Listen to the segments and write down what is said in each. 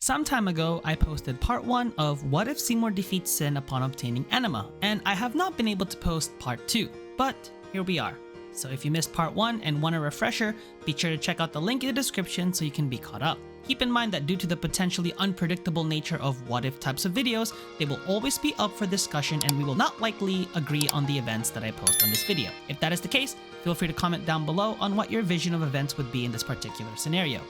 Some time ago, I posted part 1 of What If Seymour Defeats Sin Upon Obtaining Anima, and I have not been able to post part 2, but here we are. So if you missed part 1 and want a refresher, be sure to check out the link in the description so you can be caught up. Keep in mind that due to the potentially unpredictable nature of what if types of videos, they will always be up for discussion and we will not likely agree on the events that I post on this video. If that is the case, feel free to comment down below on what your vision of events would be in this particular scenario.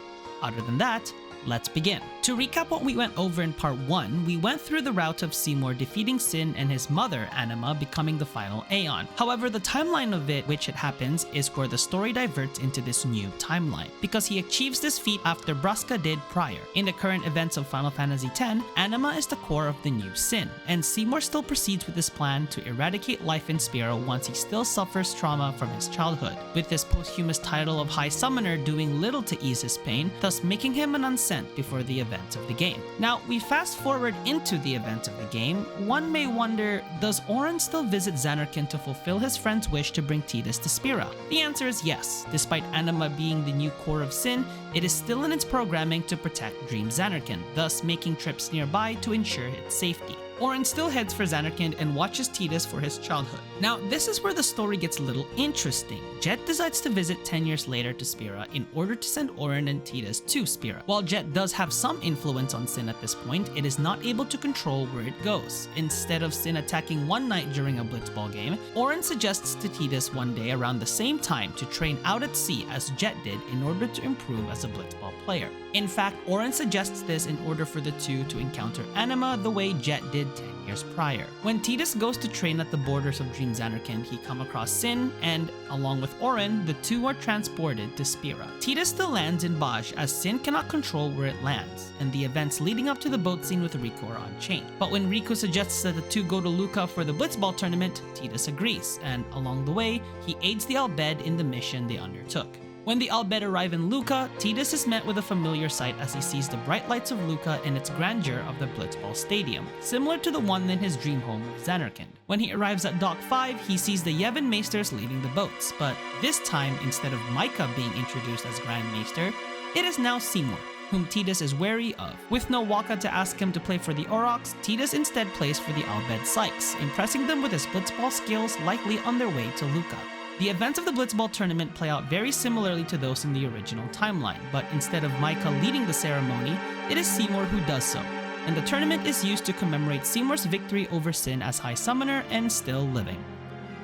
Other than that, let's begin. To recap what we went over in part 1, we went through the route of Seymour defeating Sin and his mother, Anima, becoming the final Aeon. However, the timeline of it, which it happens, is where the story diverts into this new timeline, because he achieves this feat after Braska did prior. In the current events of Final Fantasy X, Anima is the core of the new Sin, and Seymour still proceeds with his plan to eradicate life in Spira once he still suffers trauma from his childhood, with his posthumous title of High Summoner doing little to ease his pain, thus making him an unsent before the events of the game. Now, we fast forward into the events of the game. One may wonder, does Auron still visit Zanarkand to fulfill his friend's wish to bring Tidus to Spira? The answer is yes. Despite Anima being the new core of Sin, it is still in its programming to protect Dream Zanarkand, thus making trips nearby to ensure its safety. Auron still heads for Zanarkand and watches Tidus for his childhood. Now, this is where the story gets a little interesting. Jet decides to visit 10 years later to Spira in order to send Auron and Tidus to Spira. While Jet does have some influence on Sin at this point, it is not able to control where it goes. Instead of Sin attacking one night during a blitzball game, Auron suggests to Tidus one day around the same time to train out at sea as Jet did in order to improve as a blitzball player. In fact, Auron suggests this in order for the two to encounter Anima the way Jet did 10 years prior. When Tidus goes to train at the borders of Dream Zanarkand, he comes across Sin, and along with Auron, the two are transported to Spira. Tidus still lands in Baj as Sin cannot control where it lands, and the events leading up to the boat scene with Riku are unchained. But when Riku suggests that the two go to Luca for the blitzball tournament, Tidus agrees, and along the way, he aids the Albed in the mission they undertook. When the Albed arrive in Luca, Tidus is met with a familiar sight as he sees the bright lights of Luca and its grandeur of the Blitzball Stadium, similar to the one in his dream home of Zanarkand. When he arrives at Dock 5, he sees the Yevon Maesters leading the boats, but this time, instead of Micah being introduced as Grand Maester, it is now Seymour, whom Tidus is wary of. With no Waka to ask him to play for the Aurochs, Tidus instead plays for the Albed Sykes, impressing them with his Blitzball skills, likely on their way to Luca. The events of the Blitzball tournament play out very similarly to those in the original timeline, but instead of Micah leading the ceremony, it is Seymour who does so, and the tournament is used to commemorate Seymour's victory over Sin as High Summoner and still living.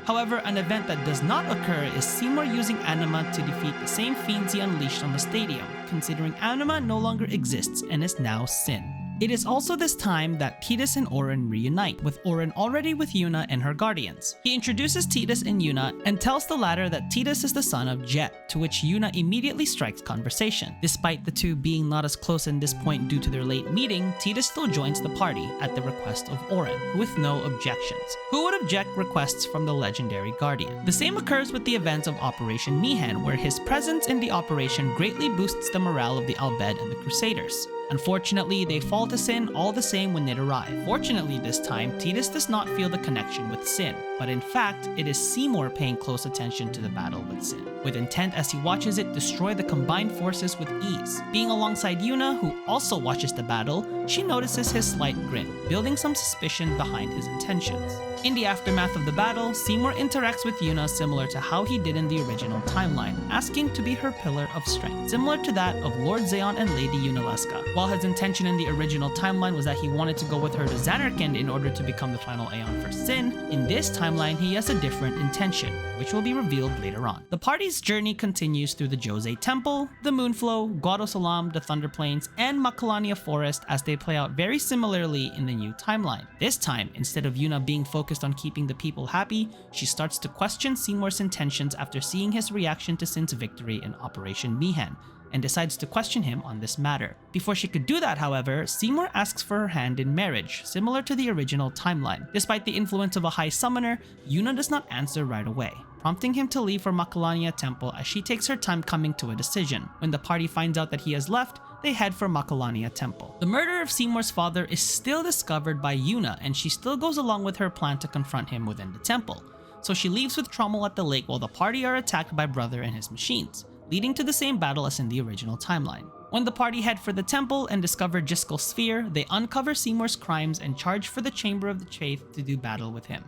However, an event that does not occur is Seymour using Anima to defeat the same fiends he unleashed on the stadium, considering Anima no longer exists and is now Sin. It is also this time that Tidus and Auron reunite, with Auron already with Yuna and her guardians. He introduces Tidus and Yuna and tells the latter that Tidus is the son of Jet, to which Yuna immediately strikes conversation. Despite the two being not as close in this point due to their late meeting, Tidus still joins the party at the request of Auron, with no objections. Who would object requests from the legendary guardian? The same occurs with the events of Operation Mihan, where his presence in the operation greatly boosts the morale of the Albed and the Crusaders. Unfortunately, they fall to Sin all the same when it arrive. Fortunately this time, Tidus does not feel the connection with Sin, but in fact, it is Seymour paying close attention to the battle with Sin, with intent as he watches it destroy the combined forces with ease. Being alongside Yuna, who also watches the battle, she notices his slight grin, building some suspicion behind his intentions. In the aftermath of the battle, Seymour interacts with Yuna similar to how he did in the original timeline, asking to be her pillar of strength, similar to that of Lord Zeon and Lady Yunalesca. While his intention in the original timeline was that he wanted to go with her to Zanarkand in order to become the final Aeon for Sin, in this timeline he has a different intention, which will be revealed later on. The party's journey continues through the Jose Temple, the Moonflow, Guadosalam, the Thunder Plains, and Macalania Forest as they play out very similarly in the new timeline. This time, instead of Yuna being focused on keeping the people happy, she starts to question Seymour's intentions after seeing his reaction to Sin's victory in Operation Mihan, and decides to question him on this matter. Before she could do that, however, Seymour asks for her hand in marriage, similar to the original timeline. Despite the influence of a High Summoner, Yuna does not answer right away, prompting him to leave for Macalania Temple as she takes her time coming to a decision. When the party finds out that he has left, they head for Macalania Temple. The murder of Seymour's father is still discovered by Yuna, and she still goes along with her plan to confront him within the temple. So she leaves with Trommel at the lake while the party are attacked by Brother and his machines, leading to the same battle as in the original timeline. When the party head for the temple and discover Jiskel's sphere, they uncover Seymour's crimes and charge for the Chamber of the Faith to do battle with him.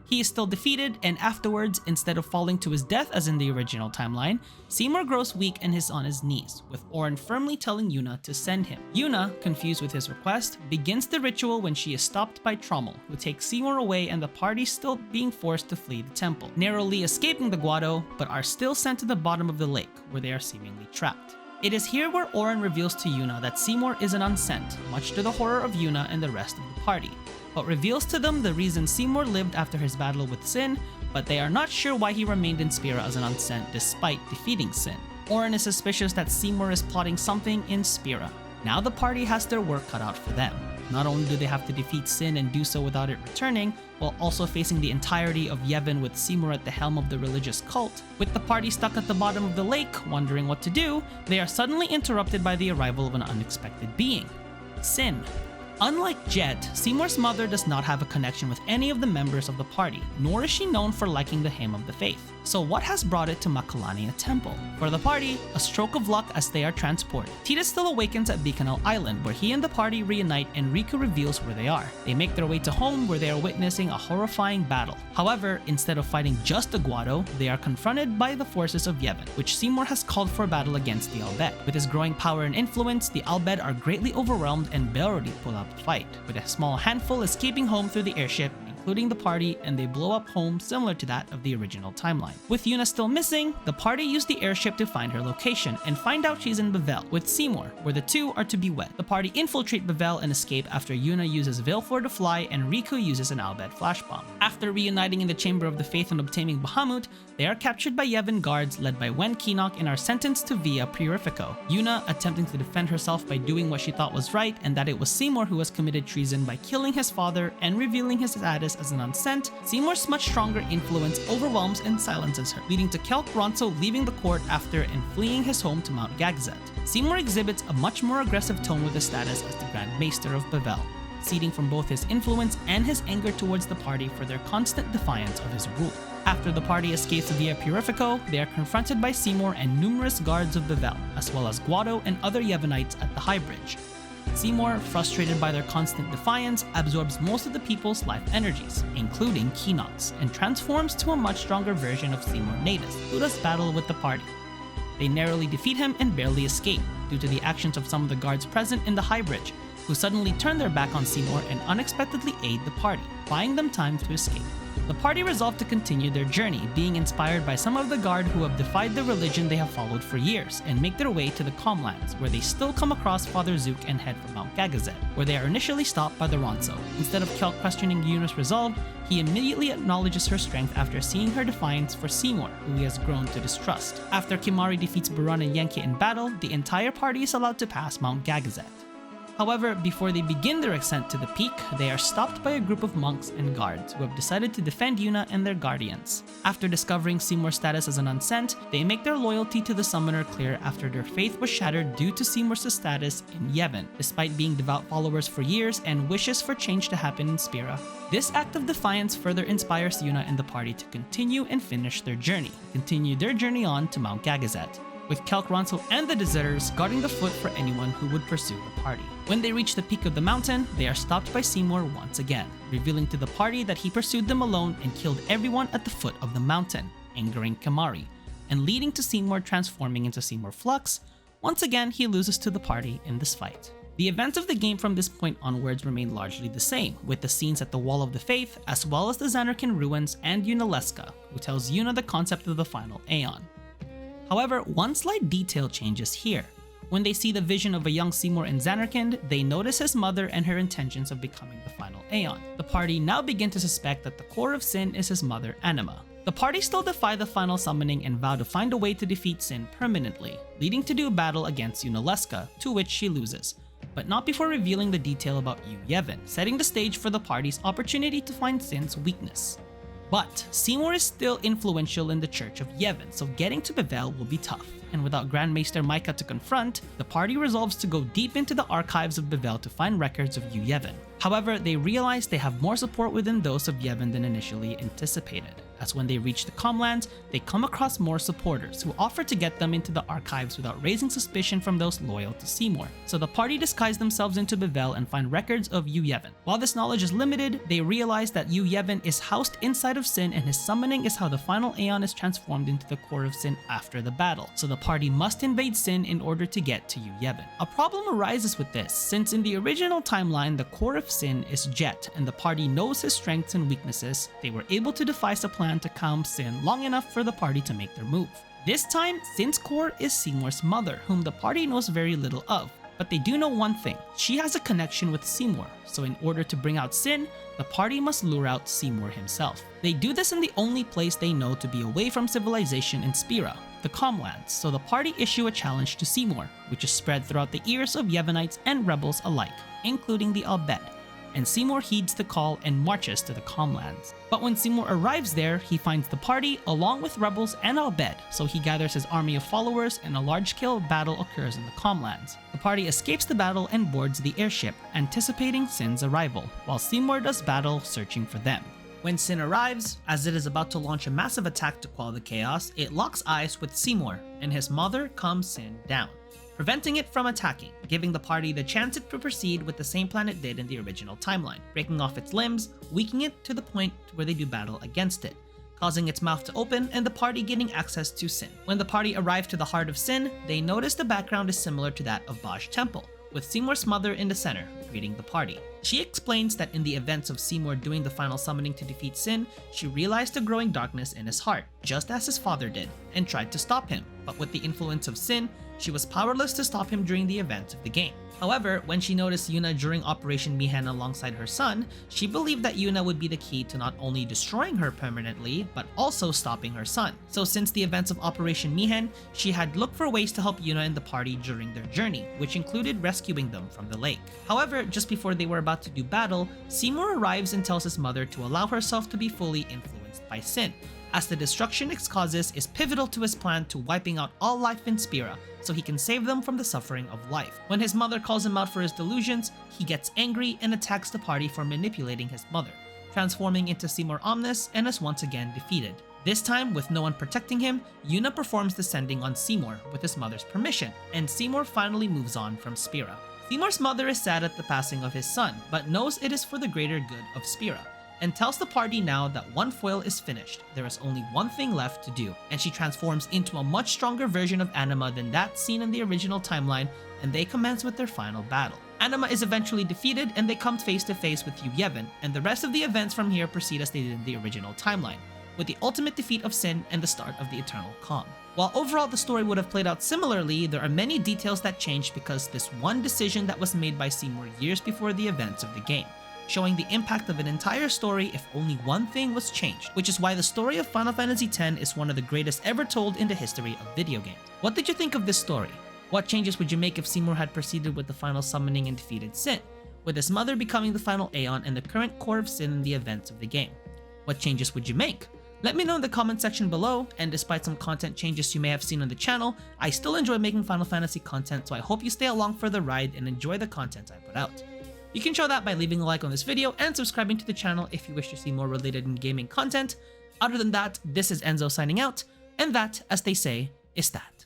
He is still defeated, and afterwards, instead of falling to his death as in the original timeline, Seymour grows weak and is on his knees, with Oren firmly telling Yuna to send him. Yuna, confused with his request, begins the ritual when she is stopped by Trommel, who takes Seymour away and the party still being forced to flee the temple, narrowly escaping the grotto, but are still sent to the bottom of the lake, where they are seemingly trapped. It is here where Oren reveals to Yuna that Seymour is an unsent, much to the horror of Yuna and the rest of the party, but reveals to them the reason Seymour lived after his battle with Sin, but they are not sure why he remained in Spira as an unsent despite defeating Sin. Oren is suspicious that Seymour is plotting something in Spira. Now the party has their work cut out for them. Not only do they have to defeat Sin and do so without it returning, while also facing the entirety of Yevon with Seymour at the helm of the religious cult, with the party stuck at the bottom of the lake, wondering what to do, they are suddenly interrupted by the arrival of an unexpected being, Sin. Unlike Jet, Seymour's mother does not have a connection with any of the members of the party, nor is she known for liking the hymn of the faith. So what has brought it to Makalania Temple? For the party, a stroke of luck as they are transported. Tita still awakens at Bikanal Island, where he and the party reunite and Riku reveals where they are. They make their way to home, where they are witnessing a horrifying battle. However, instead of fighting just the Guado, they are confronted by the forces of Yevon, which Seymour has called for a battle against the Albed. With his growing power and influence, the Albed are greatly overwhelmed and barely pull out the fight, with a small handful escaping home through the airship, including the party, and they blow up home similar to that of the original timeline. With Yuna still missing, the party use the airship to find her location and find out she's in Bevel with Seymour, where the two are to be wed. The party infiltrate Bevel and escape after Yuna uses Vilfor to fly and Riku uses an Albed flash bomb. After reuniting in the Chamber of the Faith and obtaining Bahamut, they are captured by Yevon guards led by Wen Kinok and are sentenced to Via Purifico. Yuna, attempting to defend herself by doing what she thought was right, and that it was Seymour who has committed treason by killing his father and revealing his status as an unsent, Seymour's much stronger influence overwhelms and silences her, leading to Kelk Ronso leaving the court after and fleeing his home to Mount Gagzet. Seymour exhibits a much more aggressive tone with his status as the Grand Maester of Bevel, seeding from both his influence and his anger towards the party for their constant defiance of his rule. After the party escapes via Purifico, they are confronted by Seymour and numerous guards of Bevel, as well as Guado and other Yevonites at the High Bridge. Seymour, frustrated by their constant defiance, absorbs most of the people's life energies, including Kinok's, and transforms to a much stronger version of Seymour Natus, who does battle with the party. They narrowly defeat him and barely escape, due to the actions of some of the guards present in the High Bridge, who suddenly turn their back on Seymour and unexpectedly aid the party, buying them time to escape. The party resolve to continue their journey, being inspired by some of the guard who have defied the religion they have followed for years, and make their way to the Calmlands, where they still come across Father Zook and head for Mount Gagazet, where they are initially stopped by the Ronso. Instead of Kelk questioning Yuna's resolve, he immediately acknowledges her strength after seeing her defiance for Seymour, who he has grown to distrust. After Kimari defeats Buran and Yenke in battle, the entire party is allowed to pass Mount Gagazet. However, before they begin their ascent to the peak, they are stopped by a group of monks and guards who have decided to defend Yuna and their guardians. After discovering Seymour's status as an unsent, they make their loyalty to the summoner clear after their faith was shattered due to Seymour's status in Yevon, despite being devout followers for years and wishes for change to happen in Spira. This act of defiance further inspires Yuna and the party to continue and finish their journey, on to Mount Gagazet, with Kelk Ronso and the deserters guarding the foot for anyone who would pursue the party. When they reach the peak of the mountain, they are stopped by Seymour once again, revealing to the party that he pursued them alone and killed everyone at the foot of the mountain, angering Kimari, and leading to Seymour transforming into Seymour Flux. Once again, he loses to the party in this fight. The events of the game from this point onwards remain largely the same, with the scenes at the Wall of the Faith, as well as the Zanarkand ruins and Yunalesca, who tells Yuna the concept of the final Aeon. However, one slight detail changes here. When they see the vision of a young Seymour in Zanarkand, they notice his mother and her intentions of becoming the final Aeon. The party now begin to suspect that the core of Sin is his mother, Anima. The party still defy the final summoning and vow to find a way to defeat Sin permanently, leading to do battle against Yunalesca, to which she loses, but not before revealing the detail about Yu Yevon, setting the stage for the party's opportunity to find Sin's weakness. But Seymour is still influential in the Church of Yevon, so getting to Bevel will be tough, and without Grand Maester Micah to confront, the party resolves to go deep into the archives of Bevel to find records of Yu Yevon. However, they realize they have more support within those of Yevon than initially anticipated. as when they reach the Comlands, they come across more supporters who offer to get them into the archives without raising suspicion from those loyal to Seymour. So the party disguise themselves into Bevel and find records of Yevon. While this knowledge is limited, they realize that Yevon is housed inside of Sin, and his summoning is how the final Aeon is transformed into the core of Sin after the battle. So the party must invade Sin in order to get to Yevon. A problem arises with this, since in the original timeline, the core of Sin is Jet, and the party knows his strengths and weaknesses. They were able to devise a plan to calm Sin long enough for the party to make their move. This time, Sin's core is Seymour's mother, whom the party knows very little of. But they do know one thing: she has a connection with Seymour, so in order to bring out Sin, the party must lure out Seymour himself. They do this in the only place they know to be away from civilization in Spira, the Comlands, so the party issue a challenge to Seymour, which is spread throughout the ears of Yevonites and rebels alike, including the Al-Bhed, and Seymour heeds the call and marches to the Comlands. But when Seymour arrives there, he finds the party along with rebels and Al-Bhed, so he gathers his army of followers and a large-scale battle occurs in the Comlands. The party escapes the battle and boards the airship, anticipating Sin's arrival, while Seymour does battle searching for them. When Sin arrives, as it is about to launch a massive attack to quell the chaos, it locks eyes with Seymour, and his mother calms Sin down, preventing it from attacking, giving the party the chance to proceed with the same plan it did in the original timeline, breaking off its limbs, weakening it to the point where they do battle against it, causing its mouth to open and the party getting access to Sin. When the party arrive to the heart of Sin, they notice the background is similar to that of Baj Temple, with Seymour's mother in the center, greeting the party. She explains that in the events of Seymour doing the final summoning to defeat Sin, she realized the growing darkness in his heart, just as his father did, and tried to stop him, but with the influence of Sin, she was powerless to stop him during the events of the game. However, when she noticed Yuna during Operation Mihen alongside her son, she believed that Yuna would be the key to not only destroying her permanently, but also stopping her son. So since the events of Operation Mihen, she had looked for ways to help Yuna and the party during their journey, which included rescuing them from the lake. However, just before they were about to do battle, Seymour arrives and tells his mother to allow herself to be fully influenced by Sin, as the destruction it causes is pivotal to his plan to wiping out all life in Spira, so he can save them from the suffering of life. When his mother calls him out for his delusions, he gets angry and attacks the party for manipulating his mother, transforming into Seymour Omnis and is once again defeated. This time, with no one protecting him, Yuna performs the sending on Seymour with his mother's permission, and Seymour finally moves on from Spira. Seymour's mother is sad at the passing of his son, but knows it is for the greater good of Spira, and tells the party now that one foil is finished, there is only one thing left to do, and she transforms into a much stronger version of Anima than that seen in the original timeline, and they commence with their final battle. Anima is eventually defeated and they come face to face with Yevon, and the rest of the events from here proceed as they did in the original timeline, with the ultimate defeat of Sin and the start of the Eternal Calm. While overall the story would have played out similarly, there are many details that changed because this one decision that was made by Seymour years before the events of the game, showing the impact of an entire story if only one thing was changed, which is why the story of Final Fantasy X is one of the greatest ever told in the history of video games. What did you think of this story? What changes would you make if Seymour had proceeded with the final summoning and defeated Sin, with his mother becoming the final Aeon and the current core of Sin in the events of the game? What changes would you make? Let me know in the comment section below, and despite some content changes you may have seen on the channel, I still enjoy making Final Fantasy content, so I hope you stay along for the ride and enjoy the content I put out. You can show that by leaving a like on this video and subscribing to the channel if you wish to see more related in gaming content. Other than that, this is Enzo signing out, and that, as they say, is that.